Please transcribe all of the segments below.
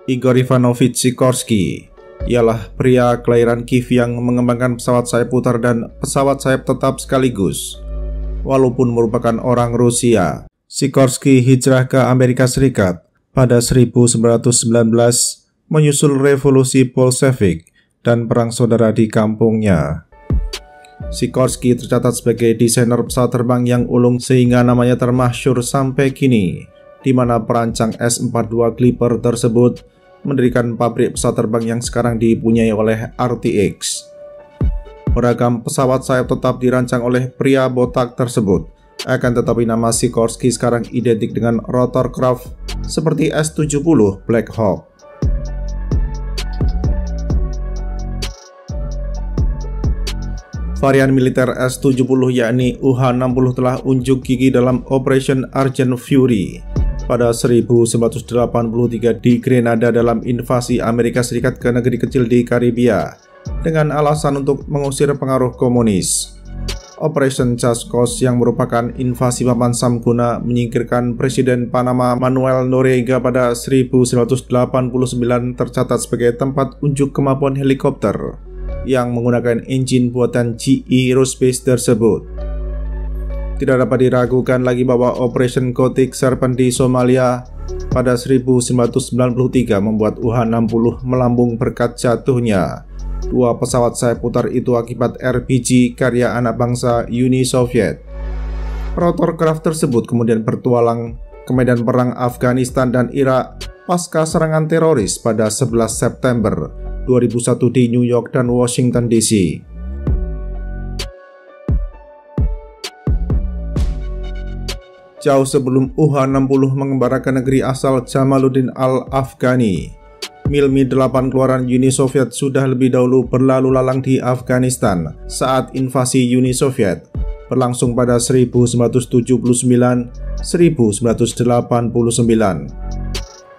Igor Ivanovich Sikorsky ialah pria kelahiran Kiev yang mengembangkan pesawat sayap putar dan pesawat sayap tetap sekaligus. Walaupun merupakan orang Rusia, Sikorsky hijrah ke Amerika Serikat pada 1919 menyusul revolusi Bolshevik dan perang saudara di kampungnya. Sikorsky tercatat sebagai desainer pesawat terbang yang ulung sehingga namanya termasyhur sampai kini, di mana perancang S-42 Clipper tersebut mendirikan pabrik pesawat terbang yang sekarang dipunyai oleh RTX. Beragam pesawat sayap tetap dirancang oleh pria botak tersebut, akan tetapi nama Sikorsky sekarang identik dengan rotorcraft seperti S-70 Black Hawk. Varian militer S-70 yakni UH-60 telah unjuk gigi dalam Operation Argent Fury pada 1983 di Grenada dalam invasi Amerika Serikat ke negeri kecil di Karibia dengan alasan untuk mengusir pengaruh komunis. Operation Chascos yang merupakan invasi papan Sam guna menyingkirkan Presiden Panama Manuel Noriega pada 1989 tercatat sebagai tempat unjuk kemampuan helikopter yang menggunakan engine buatan GE Aerospace tersebut. Tidak dapat diragukan lagi bahwa Operation Gothic Serpent di Somalia pada 1993 membuat UH-60 melambung berkat jatuhnya dua pesawat sayap putar itu akibat RPG karya anak bangsa Uni Soviet. Rotorcraft tersebut kemudian bertualang ke medan perang Afghanistan dan Irak pasca serangan teroris pada 11 September 2001 di New York dan Washington DC. Jauh sebelum UH-60 mengembara ke negeri asal Jamaluddin Al-Afghani, Mil-Mi-8 keluaran Uni Soviet sudah lebih dahulu berlalu lalang di Afghanistan saat invasi Uni Soviet berlangsung pada 1979-1989.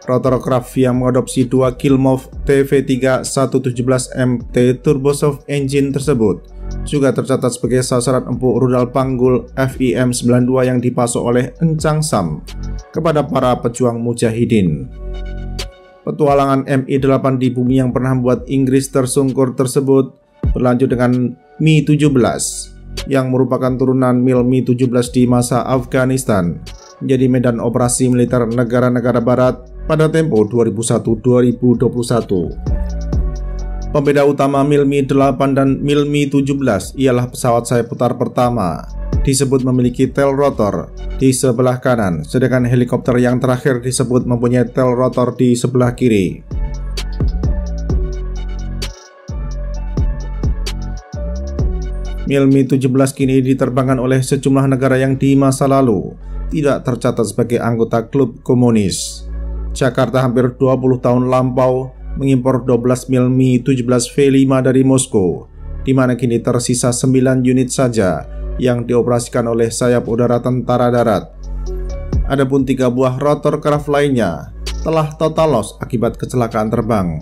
Rotorcraft yang mengadopsi dua Kilmov TV3-117MT turbosoft engine tersebut juga tercatat sebagai sasaran empuk rudal panggul FIM-92 yang dipasok oleh Encang Sam kepada para pejuang mujahidin. Petualangan Mi-8 di bumi yang pernah membuat Inggris tersungkur tersebut berlanjut dengan Mi-17 yang merupakan turunan Mi-17 di masa Afghanistan menjadi medan operasi militer negara-negara barat pada tempo 2001-2021. Pembeda utama Mi-8 dan Mi-17 ialah pesawat sayap putar pertama disebut memiliki tail rotor di sebelah kanan, sedangkan helikopter yang terakhir disebut mempunyai tail rotor di sebelah kiri. Mi-17 kini diterbangkan oleh sejumlah negara yang di masa lalu tidak tercatat sebagai anggota klub komunis. Jakarta hampir 20 tahun lampau mengimpor 12 Mi-17 V5 dari Moskow, di mana kini tersisa 9 unit saja yang dioperasikan oleh sayap udara tentara darat. Adapun 3 buah rotorcraft lainnya telah total loss akibat kecelakaan terbang.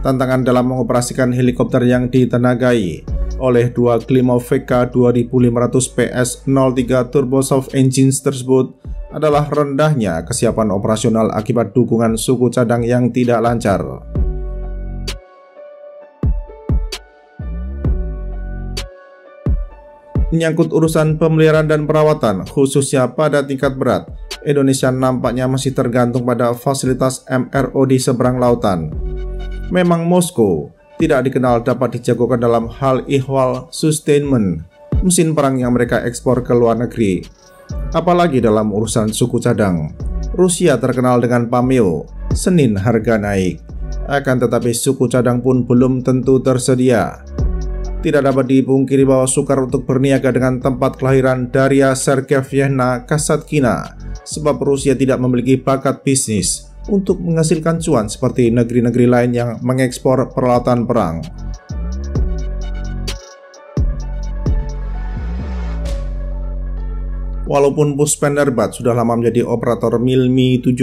Tantangan dalam mengoperasikan helikopter yang ditenagai oleh dua Klimov VK 2500 PS-03 turbosoft engines tersebut adalah rendahnya kesiapan operasional akibat dukungan suku cadang yang tidak lancar. Menyangkut urusan pemeliharaan dan perawatan, khususnya pada tingkat berat, Indonesia nampaknya masih tergantung pada fasilitas MRO di seberang lautan. Memang Moskow tidak dikenal dapat dijagokan dalam hal ihwal sustainment mesin perang yang mereka ekspor ke luar negeri, apalagi dalam urusan suku cadang. Rusia terkenal dengan pameo, senin harga naik, akan tetapi suku cadang pun belum tentu tersedia. Tidak dapat dipungkiri bahwa sukar untuk berniaga dengan tempat kelahiran Daria Sergeyevna Kasatkina, sebab Rusia tidak memiliki bakat bisnis untuk menghasilkan cuan seperti negeri-negeri lain yang mengekspor peralatan perang. Walaupun Puspenderbat sudah lama menjadi operator Mi-17,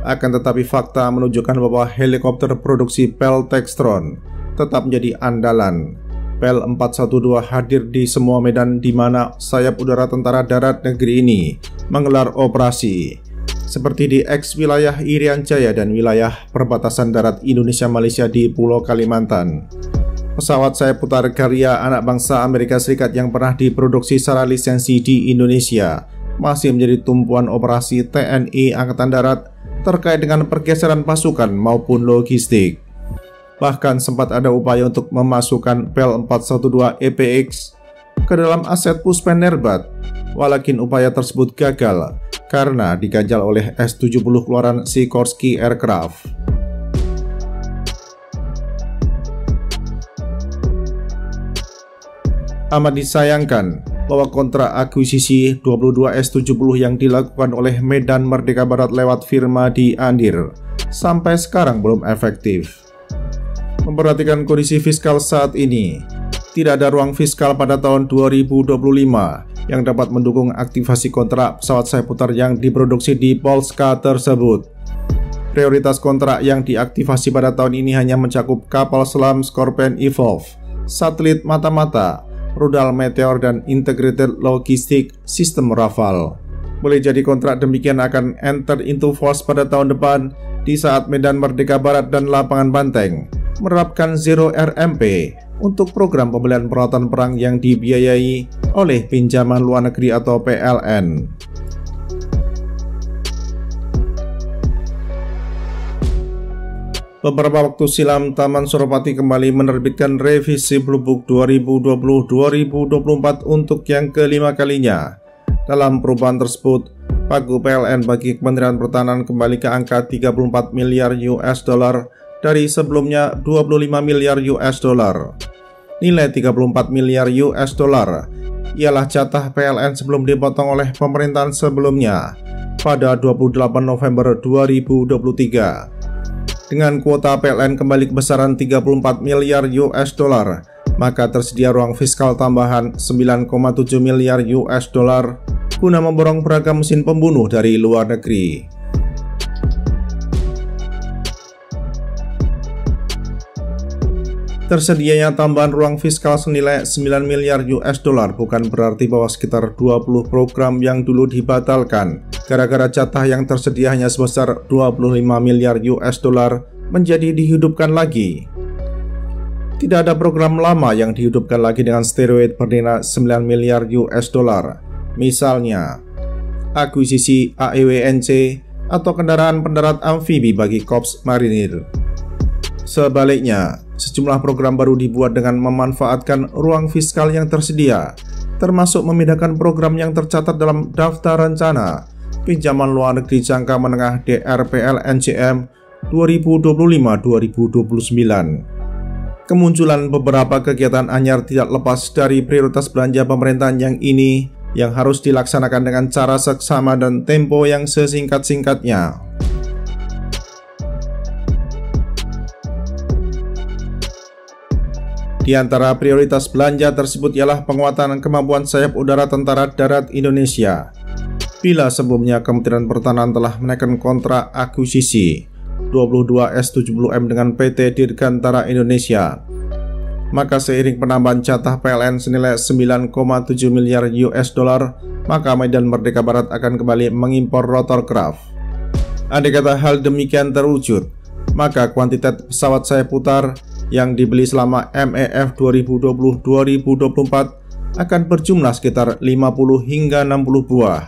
akan tetapi fakta menunjukkan bahwa helikopter produksi PEL Textron tetap menjadi andalan. PEL 412 hadir di semua medan di mana sayap udara tentara darat negeri ini menggelar operasi seperti di eks wilayah Irian Jaya dan wilayah perbatasan darat Indonesia-Malaysia di Pulau Kalimantan. Pesawat sayap putar karya anak bangsa Amerika Serikat yang pernah diproduksi secara lisensi di Indonesia masih menjadi tumpuan operasi TNI Angkatan Darat terkait dengan pergeseran pasukan maupun logistik. Bahkan sempat ada upaya untuk memasukkan Bell 412 EPX ke dalam aset Puspenerbat, walakin upaya tersebut gagal karena diganjal oleh S-70 keluaran Sikorsky Aircraft. Amat disayangkan bahwa kontrak akuisisi 22 S-70 yang dilakukan oleh Medan Merdeka Barat lewat firma di Andir sampai sekarang belum efektif. Memperhatikan kondisi fiskal saat ini, tidak ada ruang fiskal pada tahun 2025 yang dapat mendukung aktivasi kontrak pesawat sayap putar yang diproduksi di Polska tersebut. Prioritas kontrak yang diaktifasi pada tahun ini hanya mencakup kapal selam Scorpion Evolve, satelit mata-mata, rudal Meteor, dan integrated logistik sistem Rafale. Boleh jadi kontrak demikian akan enter into force pada tahun depan di saat Medan Merdeka Barat dan Lapangan Banteng menerapkan Zero RMP untuk program pembelian peralatan perang yang dibiayai oleh pinjaman luar negeri atau PLN. Beberapa waktu silam, Taman Suropati kembali menerbitkan revisi Blue Book 2020-2024 untuk yang kelima kalinya. Dalam perubahan tersebut, pagu PLN bagi Kementerian Pertahanan kembali ke angka 34 miliar US dollar dari sebelumnya 25 miliar US dollar. Nilai 34 miliar US dollar ialah jatah PLN sebelum dipotong oleh pemerintahan sebelumnya pada 28 November 2023. Dengan kuota PLN kembali ke besaran 34 miliar US dollar, maka tersedia ruang fiskal tambahan 9,7 miliar US dollar guna memborong beragam mesin pembunuh dari luar negeri. Tersedianya tambahan ruang fiskal senilai 9 miliar US dollar bukan berarti bahwa sekitar 20 program yang dulu dibatalkan gara-gara jatah yang tersedia hanya sebesar 25 miliar US dollar menjadi dihidupkan lagi. Tidak ada program lama yang dihidupkan lagi dengan steroid bernilai 9 miliar US dollar. Misalnya, akuisisi AEWNC atau kendaraan pendarat amfibi bagi Korps Marinir. Sebaliknya, sejumlah program baru dibuat dengan memanfaatkan ruang fiskal yang tersedia, termasuk memindahkan program yang tercatat dalam daftar rencana pinjaman luar negeri jangka menengah DRPL-NCM 2025-2029. Kemunculan beberapa kegiatan anyar tidak lepas dari prioritas belanja pemerintahan yang ini yang harus dilaksanakan dengan cara seksama dan tempo yang sesingkat-singkatnya. Di antara prioritas belanja tersebut ialah penguatan kemampuan sayap udara Tentara Darat Indonesia. Bila sebelumnya Kementerian Pertahanan telah menaikkan kontrak akuisisi 22 S-70M dengan PT Dirgantara Indonesia, maka seiring penambahan jatah PLN senilai 9,7 miliar US dollar, maka Medan Merdeka Barat akan kembali mengimpor rotorcraft. Andai kata hal demikian terwujud, maka kuantitas pesawat sayap putar yang dibeli selama MEF 2020-2024 akan berjumlah sekitar 50 hingga 60 buah.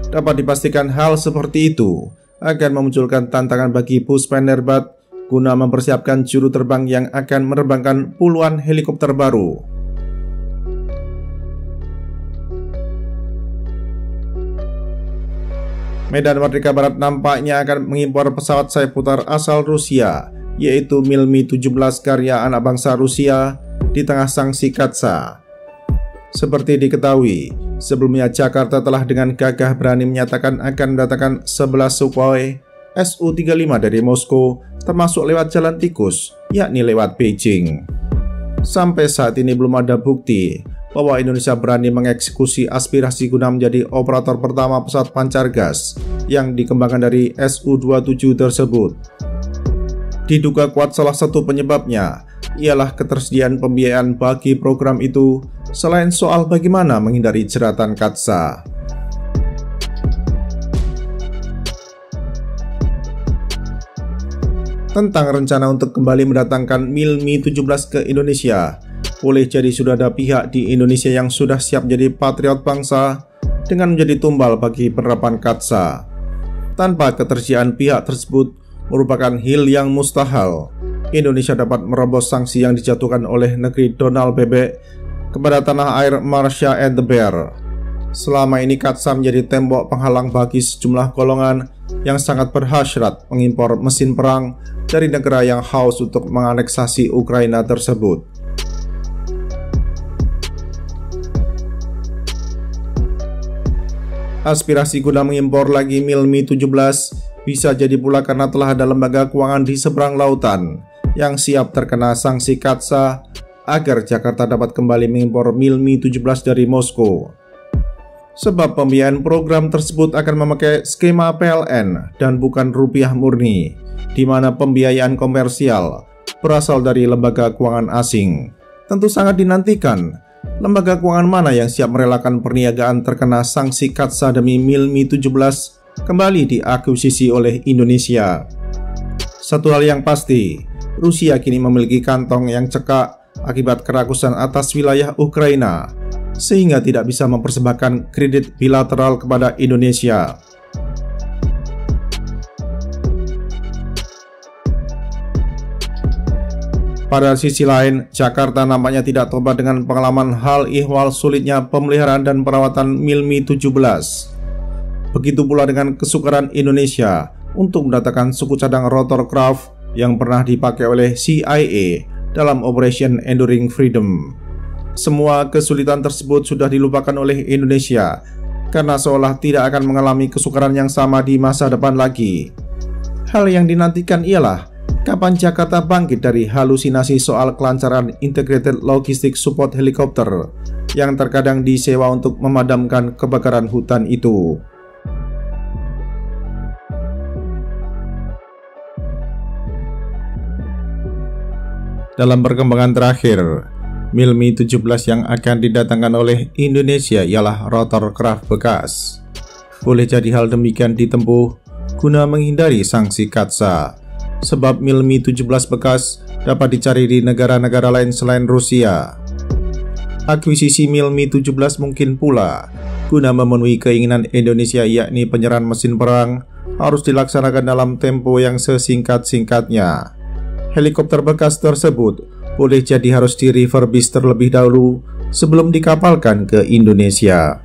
Dapat dipastikan hal seperti itu akan memunculkan tantangan bagi Puspenerbat guna mempersiapkan juru terbang yang akan menerbangkan puluhan helikopter baru. Medan Merdeka Barat nampaknya akan mengimpor pesawat sayap putar asal Rusia, yaitu Mi-17 karya anak bangsa Rusia di tengah sanksi Katsa. Seperti diketahui, sebelumnya Jakarta telah dengan gagah berani menyatakan akan mendatangkan 11 Sukhoi Su-35 dari Moskow, termasuk lewat jalan tikus, yakni lewat Beijing. Sampai saat ini belum ada bukti bahwa Indonesia berani mengeksekusi aspirasi guna menjadi operator pertama pesawat pancar gas yang dikembangkan dari Su-27 tersebut. Diduga kuat salah satu penyebabnya ialah ketersediaan pembiayaan bagi program itu, selain soal bagaimana menghindari jeratan Katsa. tentang rencana untuk kembali mendatangkan Mil Mi-17 ke Indonesia. Boleh jadi sudah ada pihak di Indonesia yang sudah siap jadi patriot bangsa dengan menjadi tumbal bagi penerapan KATSA. Tanpa ketersediaan pihak tersebut merupakan hal yang mustahil. Indonesia dapat merobos sanksi yang dijatuhkan oleh negeri Donald Bebek kepada tanah air Marsha and the Bear. Selama ini KATSA menjadi tembok penghalang bagi sejumlah golongan yang sangat berhasrat mengimpor mesin perang dari negara yang haus untuk menganeksasi Ukraina tersebut. Aspirasi guna mengimpor lagi Mil Mi-17 bisa jadi pula karena telah ada lembaga keuangan di seberang lautan yang siap terkena sanksi KATSA agar Jakarta dapat kembali mengimpor Mil Mi-17 dari Moskow. Sebab pembiayaan program tersebut akan memakai skema PLN dan bukan rupiah murni, di mana pembiayaan komersial berasal dari lembaga keuangan asing. Tentu sangat dinantikan, lembaga keuangan mana yang siap merelakan perniagaan terkena sanksi KATSA demi Mil Mi-17 kembali diakuisisi oleh Indonesia. Satu hal yang pasti, Rusia kini memiliki kantong yang cekak akibat kerakusan atas wilayah Ukraina, sehingga tidak bisa mempersembahkan kredit bilateral kepada Indonesia. Pada sisi lain, Jakarta nampaknya tidak tobat dengan pengalaman hal ihwal sulitnya pemeliharaan dan perawatan Mil Mi-17. Begitu pula dengan kesukaran Indonesia untuk mendatangkan suku cadang rotorcraft yang pernah dipakai oleh CIA dalam Operation Enduring Freedom. Semua kesulitan tersebut sudah dilupakan oleh Indonesia karena seolah tidak akan mengalami kesukaran yang sama di masa depan lagi. Hal yang dinantikan ialah kapan Jakarta bangkit dari halusinasi soal kelancaran Integrated Logistic Support Helicopter yang terkadang disewa untuk memadamkan kebakaran hutan itu. Dalam perkembangan terakhir, Mil Mi-17 yang akan didatangkan oleh Indonesia ialah rotorcraft bekas. Boleh jadi hal demikian ditempuh guna menghindari sanksi KATSA, sebab Mil Mi-17 bekas dapat dicari di negara-negara lain selain Rusia. Akuisisi Mil Mi-17 mungkin pula guna memenuhi keinginan Indonesia, yakni penyerahan mesin perang harus dilaksanakan dalam tempo yang sesingkat-singkatnya. Helikopter bekas tersebut boleh jadi harus direfurbish terlebih dahulu sebelum dikapalkan ke Indonesia.